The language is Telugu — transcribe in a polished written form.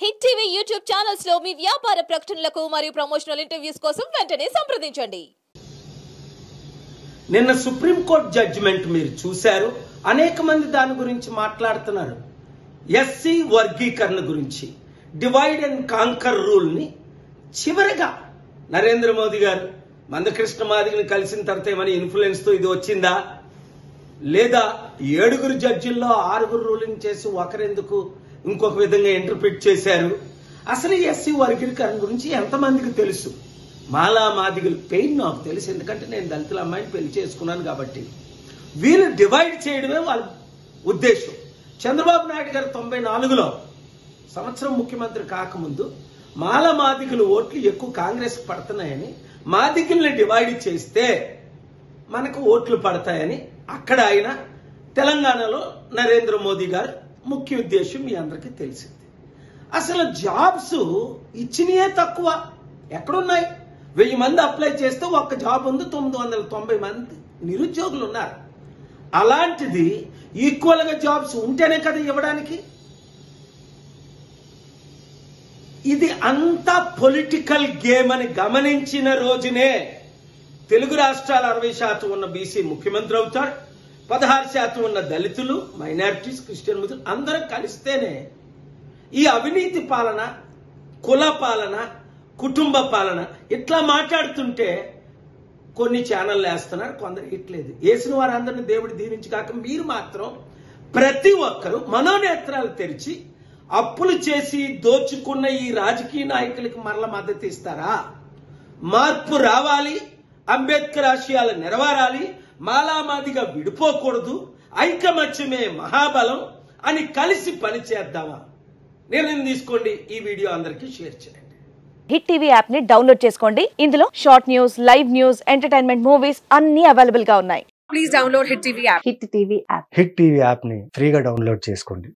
హిట్ టీవీ యూట్యూబ్ ఛానల్స్ లో మీ వ్యాపార ప్రకటనలకు మరియు ప్రమోషనల్ ఇంటర్వ్యూస్ కోసం వెంటనే సంప్రదించండి. నిన్న సుప్రీం కోర్టు జడ్జిమెంట్ మీరు చూశారు. అనేక మంది దాని గురించి మాట్లాడుతున్నారు. ఎస్సీ వర్గీకరణ గురించి డివైడ్ అండ్ కాంకర్ రూల్ ని చివరిగా నరేంద్ర మోదీ గారు మందకృష్ణ మాదిగని కలిసిన తర్వాత ఏమైనా ఇన్ఫ్లుయెన్స్ తో ఇది వచ్చిందా, లేదా 7 జడ్జిల్లో 6 రూలింగ్ చేసి ఒకరెందుకు ఇంకొక విధంగా ఇంటర్ప్రిట్ చేశారు? అసలు ఎస్సీ వర్గీకరణ గురించి ఎంతమందికి తెలుసు? మాలా మాదిగల పెయిన్ నాకు తెలుసు, ఎందుకంటే నేను దళితుల అమ్మాయిని పెళ్లి చేసుకున్నాను కాబట్టి. వీళ్ళు డివైడ్ చేయడమే వాళ్ళ ఉద్దేశం. చంద్రబాబు నాయుడు గారు 94లో సంవత్సరం ముఖ్యమంత్రి కాకముందు మాలా మాదిగల ఓట్లు ఎక్కువ కాంగ్రెస్ పడుతున్నాయని, మాదిగల్ని డివైడ్ చేస్తే మనకు ఓట్లు పడతాయని అక్కడ ఆయన, తెలంగాణలో నరేంద్ర మోదీ గారు ముఖ్య ఉద్దేశం మీ అందరికీ తెలిసింది. అసలు జాబ్స్ ఇచ్చినయే తక్కువ. ఎక్కడున్నాయి? 1000 మంది అప్లై చేస్తే ఒక్క జాబ్ ఉంది, 990 మంది నిరుద్యోగులు ఉన్నారు. అలాంటిది ఈక్వల్ గా జాబ్స్ ఉంటేనే కదా ఇవ్వడానికి. ఇది అంతా పొలిటికల్ గేమ్ అని గమనించిన రోజునే తెలుగు రాష్ట్రాల 60% ఉన్న బీసీ ముఖ్యమంత్రి అవుతాడు. 16% ఉన్న దళితులు, మైనారిటీస్, క్రిస్టియన్ ముస్లిం అందరం కలిస్తేనే ఈ అవినీతి పాలన, కుల పాలన, కుటుంబ పాలన ఇట్లా మాట్లాడుతుంటే కొన్ని ఛానళ్ళు వేస్తున్నారు, కొందరు ఇట్లేదు. వేసిన వారందరినీ దేవుడు దీవించి కాక మీరు మాత్రం ప్రతి ఒక్కరూ మనోనేత్రాలు తెరిచి అప్పులు చేసి దోచుకున్న ఈ రాజకీయ నాయకులకి మరల మద్దతు ఇస్తారా? మార్పు రావాలి, అంబేద్కర్ ఆశయాలు నెరవేరాలి, మాలామాదిగా విడిపోకూడదు, ఐకమత్యమే మహాబలం అని కలిసి పనిచేద్దామా? నిర్ణయం తీసుకోండి. ఈ వీడియో అందరికీ షేర్ చేయండి. హిట్ టీవీ యాప్ ని డౌన్లోడ్ చేసుకోండి. ఇందులో short news, live news, entertainment movies అన్ని అవైలబుల్ గా ఉన్నాయి. Please download Hit TV app. Hit TV app. Hit TV app ని ఫ్రీగా డౌన్లోడ్ చేసుకోండి.